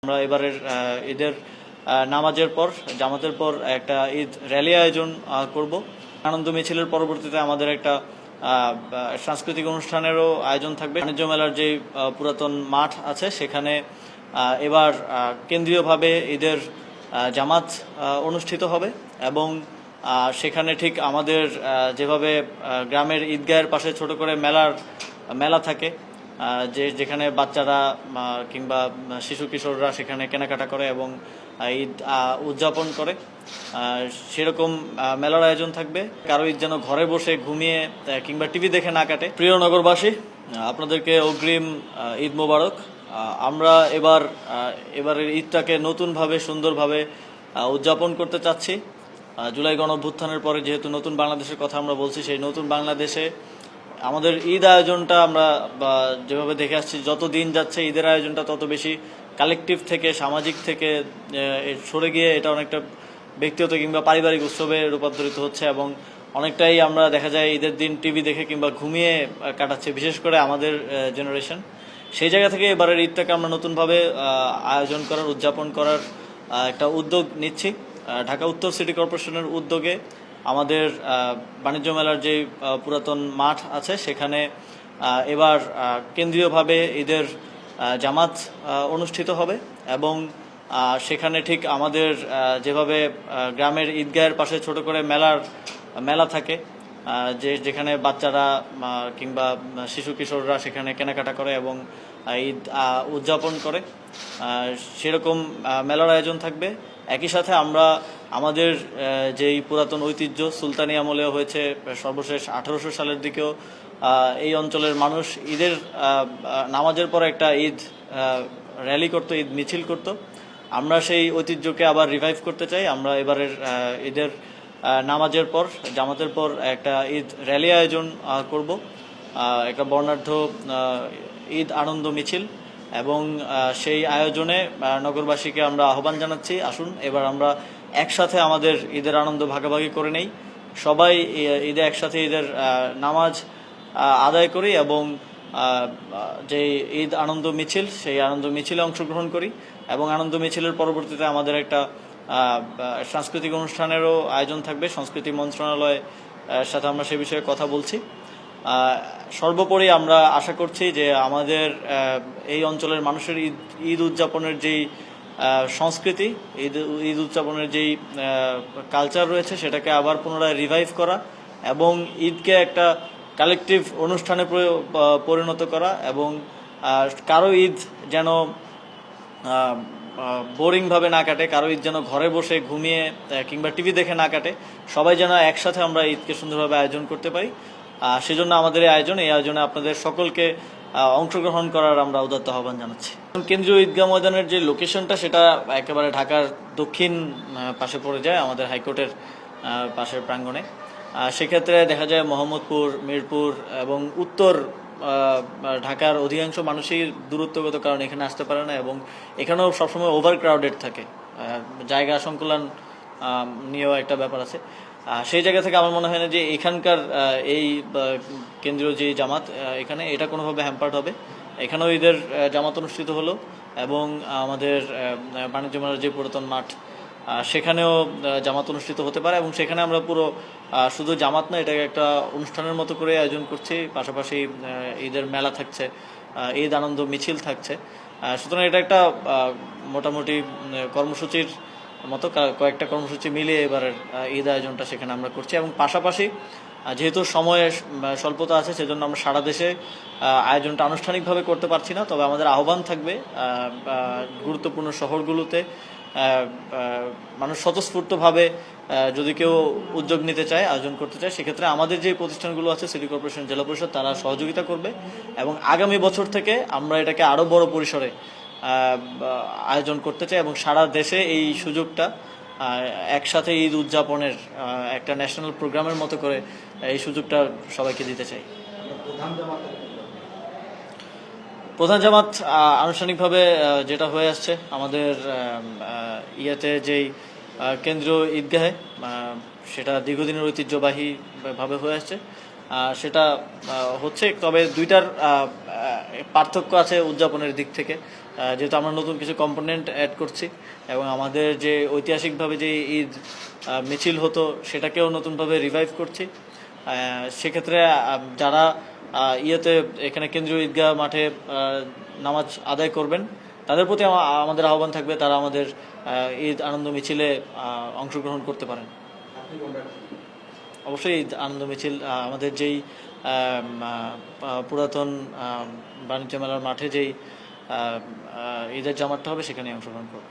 আমরা এবারের ঈদের নামাজের পর জামাতের পর একটা ঈদ র্যালি আয়োজন করব। আনন্দ মিছিলের পরবর্তীতে আমাদের একটা সাংস্কৃতিক অনুষ্ঠানেরও আয়োজন থাকবে। বাণিজ্য মেলার যে পুরাতন মাঠ আছে সেখানে এবার কেন্দ্রীয়ভাবে ঈদের জামাত অনুষ্ঠিত হবে এবং সেখানে ঠিক আমাদের যেভাবে গ্রামের ঈদগাহের পাশে ছোট করে মেলা থাকে, যেখানে বাচ্চারা কিংবা শিশু কিশোররা সেখানে কেনাকাটা করে এবং ঈদ উদযাপন করে, সেরকম মেলার আয়োজন থাকবে। কারো ঈদ যেন ঘরে বসে ঘুমিয়ে কিংবা টিভি দেখে না কাটে। প্রিয় নগরবাসী, আপনাদেরকে অগ্রিম ঈদ মোবারক। আমরা এবারের ঈদটাকে নতুনভাবে সুন্দরভাবে উদযাপন করতে চাচ্ছি। জুলাই গণঅভ্যুত্থানের পরে যেহেতু নতুন বাংলাদেশের কথা আমরা বলছি, সেই নতুন বাংলাদেশে আমাদের ঈদ আয়োজনটা আমরা যেভাবে দেখে আসছি, যত দিন যাচ্ছে ঈদের আয়োজনটা তত বেশি কালেকটিভ থেকে, সামাজিক থেকে সরে গিয়ে এটা অনেকটা ব্যক্তিগত কিংবা পারিবারিক উৎসবে রূপান্তরিত হচ্ছে এবং অনেকটাই আমরা দেখা যায় ঈদের দিন টিভি দেখে কিংবা ঘুমিয়ে কাটাচ্ছে, বিশেষ করে আমাদের জেনারেশন। সেই জায়গা থেকে এবারের ঈদটাকে আমরা নতুনভাবে আয়োজন করার, উদযাপন করার একটা উদ্যোগ নিচ্ছি। ঢাকা উত্তর সিটি কর্পোরেশনের উদ্যোগে আমাদের বাণিজ্য মেলার যে পুরাতন মাঠ আছে সেখানে এবার কেন্দ্রীয়ভাবে ঈদের জামাত অনুষ্ঠিত হবে এবং সেখানে ঠিক আমাদের যেভাবে গ্রামের ঈদগাহের পাশে ছোট করে মেলা থাকে, যেখানে বাচ্চারা কিংবা শিশু কিশোররা সেখানে কেনাকাটা করে এবং ঈদ উদযাপন করে, সেরকম মেলার আয়োজন থাকবে। একই সাথে আমরা আমাদের যেই পুরাতন ঐতিহ্য সুলতানি আমলে হয়েছে, সর্বশেষ 1800 সালের দিকেও এই অঞ্চলের মানুষ ঈদের নামাজের পর একটা ঈদ র্যালি করতো, ঈদ মিছিল করতো। আমরা সেই ঐতিহ্যকে আবার রিভাইভ করতে চাই। আমরা এবারের ঈদের নামাজের পর জামাতের পর একটা ঈদ র্যালি আয়োজন করব, একটা বর্ণাঢ্য ঈদ আনন্দ মিছিল, এবং সেই আয়োজনে নগরবাসীকে আমরা আহ্বান জানাচ্ছি, আসুন এবার আমরা একসাথে আমাদের ঈদের আনন্দ ভাগাভাগি করে নেই, সবাই ঈদে একসাথে ঈদের নামাজ আদায় করি এবং যে ঈদ আনন্দ মিছিল, সেই আনন্দ মিছিলে অংশগ্রহণ করি এবং আনন্দ মিছিলের পরবর্তীতে আমাদের একটা সাংস্কৃতিক অনুষ্ঠানেরও আয়োজন থাকবে। সংস্কৃতি মন্ত্রণালয়ের সাথে আমরা সে বিষয়ে কথা বলছি। সর্বোপরি আমরা আশা করছি যে আমাদের এই অঞ্চলের মানুষের ঈদ উদযাপনের যেই সংস্কৃতি, ঈদ উদযাপনের যেই কালচার রয়েছে সেটাকে আবার পুনরায় রিভাইভ করা এবং ঈদকে একটা কালেকটিভ অনুষ্ঠানে পরিণত করা এবং কারো ঈদ যেন বোরিংভাবে না কাটে, কারো ঈদ যেন ঘরে বসে ঘুমিয়ে কিংবা টিভি দেখে না কাটে, সবাই যেন একসাথে আমরা ঈদকে সুন্দরভাবে আয়োজন করতে পারি। সেজন্য আমাদের এই আয়োজনে আপনাদের সকলকে অংশগ্রহণ করার আমরা উদাত্ত আহ্বান জানাচ্ছি। কেন্দ্রীয় ঈদগাহ ময়দানের যে লোকেশনটা সেটা একেবারে ঢাকার দক্ষিণ পাশে পড়ে যায়, আমাদের হাইকোর্টের পাশের প্রাঙ্গণে। সেক্ষেত্রে দেখা যায় মোহাম্মদপুর, মিরপুর এবং উত্তর ঢাকার অধিকাংশ মানুষই দূরত্বগত কারণে এখানে আসতে পারে না এবং এখানেও সবসময় ওভার ক্রাউডেড থাকে, জায়গা সংকুলন নিয়েও একটা ব্যাপার আছে। সেই জায়গা থেকে আমার মনে হয় না যে এখানকার এই কেন্দ্রীয় যে জামাত এখানে এটা কোনোভাবে হ্যাম্পার্ড হবে। এখানেও ঈদের জামাত অনুষ্ঠিত হলো এবং আমাদের বাণিজ্য মেলার যে পুরাতন মাঠ সেখানেও জামাত অনুষ্ঠিত হতে পারে এবং সেখানে আমরা পুরো শুধু জামাত না, এটাকে একটা অনুষ্ঠানের মতো করে আয়োজন করছি। পাশাপাশি ঈদের মেলা থাকছে, ঈদ আনন্দ মিছিল থাকছে। সুতরাং এটা একটা মোটামুটি কর্মসূচির মতো কয়েকটা কর্মসূচি মিলিয়ে এবারের ঈদ আয়োজনটা সেখানে আমরা করছি এবং পাশাপাশি যেহেতু সময়ের স্বল্পতা আছে সেজন্য আমরা সারা দেশে আয়োজনটা আনুষ্ঠানিকভাবে করতে পারছি না, তবে আমাদের আহ্বান থাকবে গুরুত্বপূর্ণ শহরগুলোতে মানুষ স্বতঃস্ফূর্তভাবে যদি কেউ উদ্যোগ নিতে চায়, আয়োজন করতে চায়, সেক্ষেত্রে আমাদের যে প্রতিষ্ঠানগুলো আছে, সিটি কর্পোরেশন, জেলা পরিষদ, তারা সহযোগিতা করবে এবং আগামী বছর থেকে আমরা এটাকে আরও বড় পরিসরে আয়োজন করতে চাই এবং সারা দেশে এই সুযোগটা একসাথে ঈদ উদযাপনের একটা ন্যাশনাল প্রোগ্রামের মতো করে এই সুযোগটা সবাইকে দিতে চাই। প্রধান জামাত আনুষ্ঠানিকভাবে যেটা হয়ে আসছে আমাদের ইয়েতে যেই কেন্দ্রীয় ঈদগাহে, সেটা দীর্ঘদিনের ঐতিহ্যবাহী ভাবে হয়ে আসছে, সেটা হচ্ছে। তবে দুইটার পার্থক্য আছে উদযাপনের দিক থেকে। যেহেতু আমরা নতুন কিছু কম্পোনেন্ট অ্যাড করছি এবং আমাদের যে ঐতিহাসিকভাবে যে ঈদ মিছিল হতো সেটাকেও নতুনভাবে রিভাইভ করছি। সেক্ষেত্রে যারা ইয়েতে এখানে কেন্দ্রীয় ঈদগাহ মাঠে নামাজ আদায় করবেন তাদের প্রতি আমাদের আহ্বান থাকবে তারা আমাদের ঈদ আনন্দ মিছিলে অংশগ্রহণ করতে পারেন। অবশ্যই ঈদ আনন্দ মিছিল আমাদের যেই পুরাতন বাণিজ্য মেলার মাঠে যেই ঈদের জামাতটা হবে সেখানে অংশগ্রহণ করব।